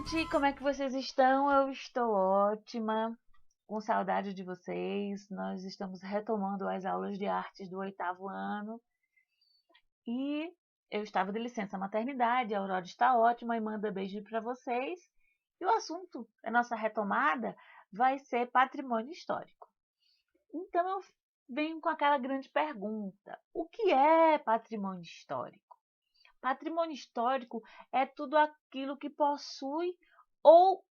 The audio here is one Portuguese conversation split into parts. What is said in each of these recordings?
gente, como é que vocês estão? Eu estou ótima, com saudade de vocês. Nós estamos retomando as aulas de artes do 8º ano e eu estava de licença maternidade, a Aurora está ótima e manda beijo para vocês. E o assunto da nossa retomada vai ser patrimônio histórico. Então eu venho com aquela grande pergunta: o que é patrimônio histórico? Patrimônio histórico é tudo aquilo que possui ou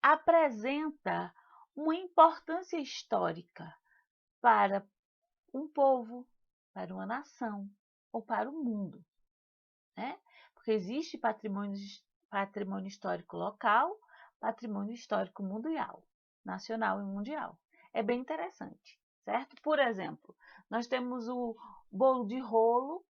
apresenta uma importância histórica para um povo, para uma nação ou para o mundo, né? Porque existe patrimônio histórico local, patrimônio histórico mundial, nacional e mundial. É bem interessante, certo? Por exemplo, nós temos o bolo de rolo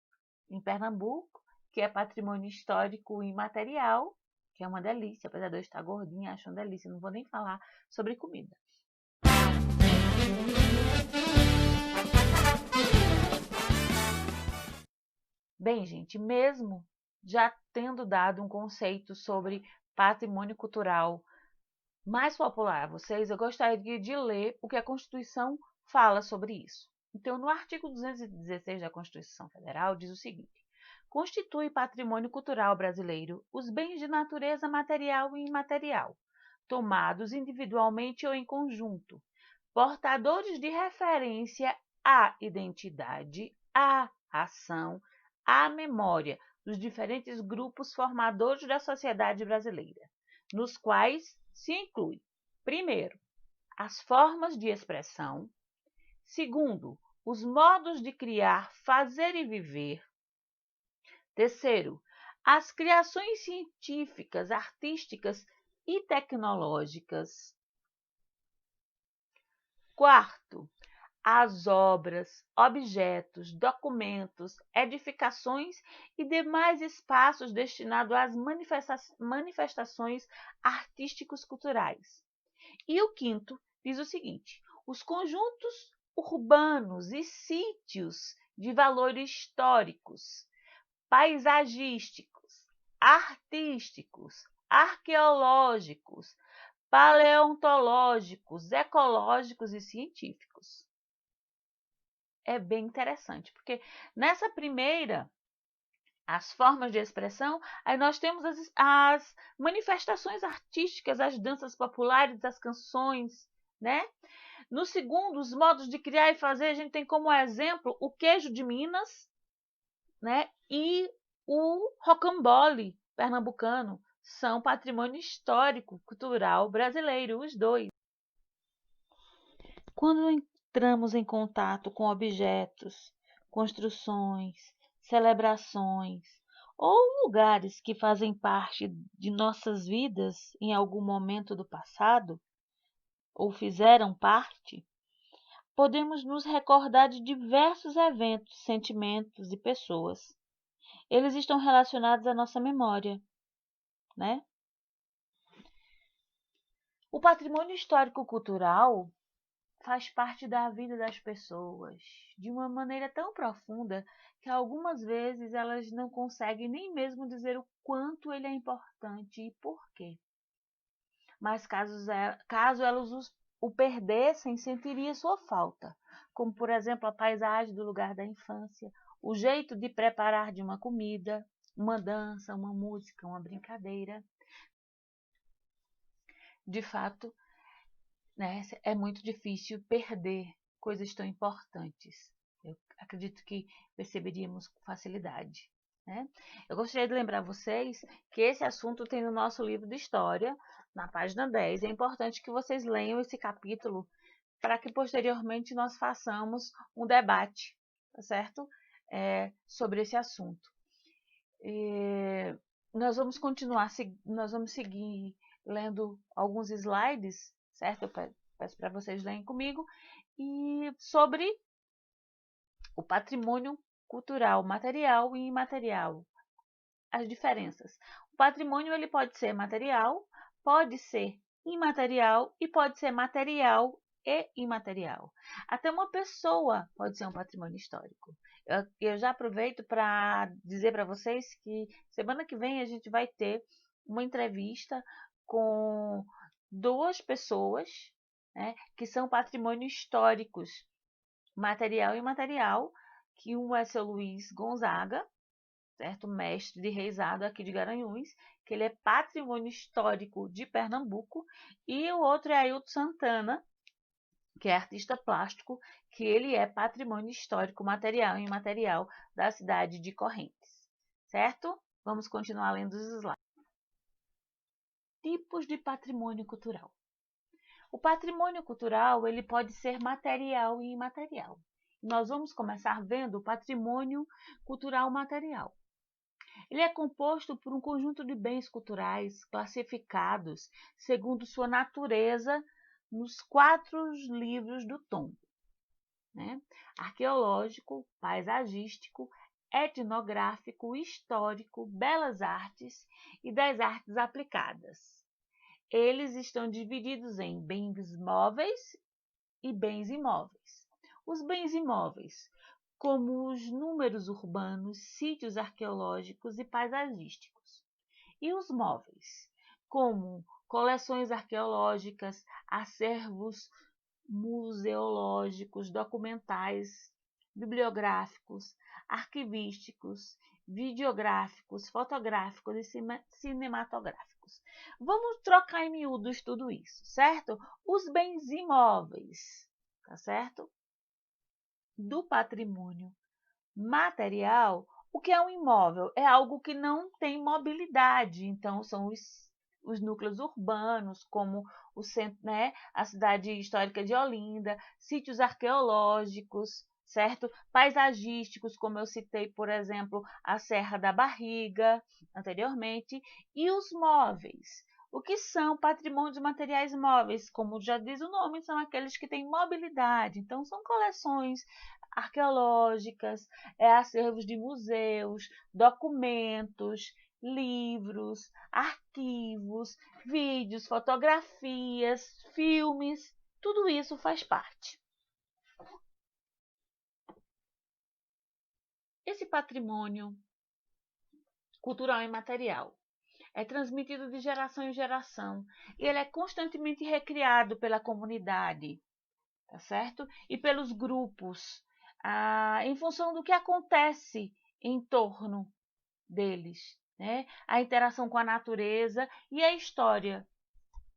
em Pernambuco, que é patrimônio histórico imaterial, que é uma delícia, apesar de eu estar gordinha, acho uma delícia, não vou nem falar sobre comida. Bem, gente, mesmo já tendo dado um conceito sobre patrimônio cultural mais popular a vocês, eu gostaria de ler o que a Constituição fala sobre isso. Então, no artigo 216 da Constituição Federal, diz o seguinte: constitui patrimônio cultural brasileiro os bens de natureza material e imaterial, tomados individualmente ou em conjunto, portadores de referência à identidade, à ação, à memória dos diferentes grupos formadores da sociedade brasileira, nos quais se inclui, primeiro, as formas de expressão, segundo, os modos de criar, fazer e viver, terceiro, as criações científicas, artísticas e tecnológicas. Quarto, as obras, objetos, documentos, edificações e demais espaços destinados às manifestações artísticos culturais. E o quinto diz o seguinte: os conjuntos urbanos e sítios de valores históricos, paisagísticos, artísticos, arqueológicos, paleontológicos, ecológicos e científicos. É bem interessante, porque nessa primeira, as formas de expressão, aí nós temos as manifestações artísticas, as danças populares, as canções, né? No segundo, os modos de criar e fazer, a gente tem como exemplo o queijo de Minas, né? E o rocambole pernambucano. São patrimônio histórico, cultural brasileiro, os dois. Quando entramos em contato com objetos, construções, celebrações ou lugares que fazem parte de nossas vidas em algum momento do passado ou fizeram parte, podemos nos recordar de diversos eventos, sentimentos e pessoas. Eles estão relacionados à nossa memória, né? O patrimônio histórico-cultural faz parte da vida das pessoas de uma maneira tão profunda que algumas vezes elas não conseguem nem mesmo dizer o quanto ele é importante e por quê. Mas caso elas o perdessem, sentiria sua falta, como por exemplo a paisagem do lugar da infância, o jeito de preparar de uma comida, uma dança, uma música, uma brincadeira. De fato, né, é muito difícil perder coisas tão importantes. Eu acredito que perceberíamos com facilidade, né? Eu gostaria de lembrar vocês que esse assunto tem no nosso livro de história, na página 10. É importante que vocês leiam esse capítulo para que posteriormente nós façamos um debate, tá certo? Sobre esse assunto. Nós vamos continuar, nós vamos seguir lendo alguns slides, certo? Eu peço para vocês lerem comigo, e sobre o patrimônio cultural, material e imaterial, as diferenças. O patrimônio ele pode ser material, pode ser imaterial e pode ser material e imaterial. Até uma pessoa pode ser um patrimônio histórico. Eu já aproveito para dizer para vocês que semana que vem a gente vai ter uma entrevista com duas pessoas, né, que são patrimônios históricos, material e imaterial, que um é seu Luiz Gonzaga, certo? Mestre de reizado aqui de Garanhuns, que ele é patrimônio histórico de Pernambuco, e o outro é Ailton Santana, que é artista plástico, que ele é patrimônio histórico material e imaterial da cidade de Correntes, certo? Vamos continuar lendo os slides. Tipos de patrimônio cultural. O patrimônio cultural ele pode ser material e imaterial. Nós vamos começar vendo o patrimônio cultural material. Ele é composto por um conjunto de bens culturais classificados segundo sua natureza nos 4 livros do tombo, né? Arqueológico, paisagístico, etnográfico, histórico, belas artes e das artes aplicadas. Eles estão divididos em bens móveis e bens imóveis. Os bens imóveis, como os números urbanos, sítios arqueológicos e paisagísticos. E os móveis, como coleções arqueológicas, acervos museológicos, documentais, bibliográficos, arquivísticos, videográficos, fotográficos e cinematográficos. Vamos trocar em miúdos tudo isso, certo? Os bens imóveis, tá certo? Do patrimônio material, o que é um imóvel? É algo que não tem mobilidade, então são os núcleos urbanos, como o centro, né, a cidade histórica de Olinda, sítios arqueológicos, certo? Paisagísticos, como eu citei, por exemplo, a Serra da Barriga anteriormente, e os móveis. O que são patrimônios materiais móveis? Como já diz o nome, são aqueles que têm mobilidade. Então, são coleções arqueológicas, acervos de museus, documentos, livros, arquivos, vídeos, fotografias, filmes, tudo isso faz parte. Esse patrimônio cultural e material é transmitido de geração em geração e ele é constantemente recriado pela comunidade, tá certo? E pelos grupos, em função do que acontece em torno deles, né? A interação com a natureza e a história,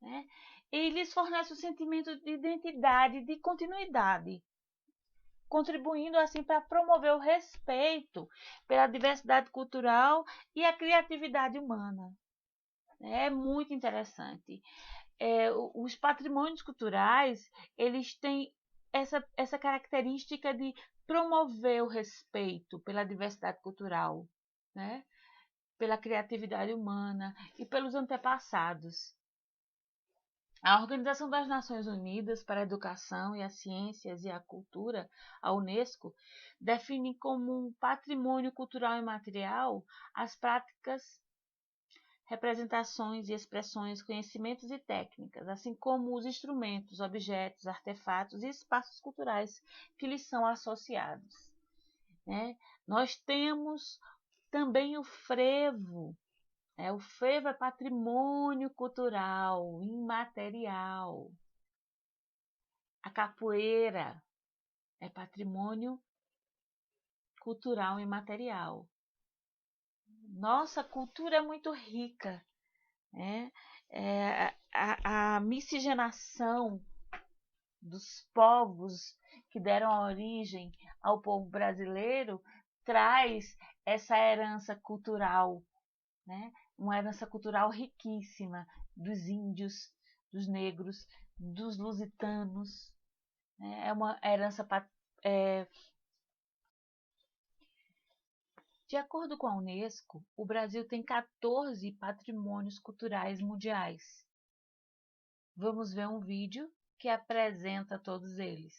né? Eles fornecem o sentimento de identidade, de continuidade, contribuindo assim para promover o respeito pela diversidade cultural e a criatividade humana. É muito interessante. Os patrimônios culturais, eles têm essa característica de promover o respeito pela diversidade cultural, né? Pela criatividade humana e pelos antepassados. A Organização das Nações Unidas para a Educação e as Ciências e a Cultura, a Unesco, define como um patrimônio cultural e material as práticas, representações e expressões, conhecimentos e técnicas, assim como os instrumentos, objetos, artefatos e espaços culturais que lhes são associados, né? Nós temos também o frevo. O frevo é patrimônio cultural imaterial. A capoeira é patrimônio cultural imaterial. Nossa cultura é muito rica, né? A miscigenação dos povos que deram origem ao povo brasileiro traz essa herança cultural, né? Uma herança cultural riquíssima dos índios, dos negros, dos lusitanos, né? É uma herança de acordo com a Unesco, o Brasil tem 14 patrimônios culturais mundiais. Vamos ver um vídeo que apresenta todos eles.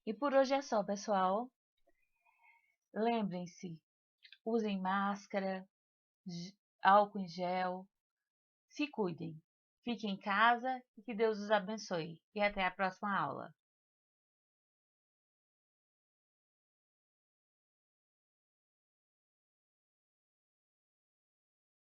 E por hoje é só, pessoal. Lembrem-se, usem máscara, álcool em gel, se cuidem. Fiquem em casa e que Deus os abençoe. E até a próxima aula.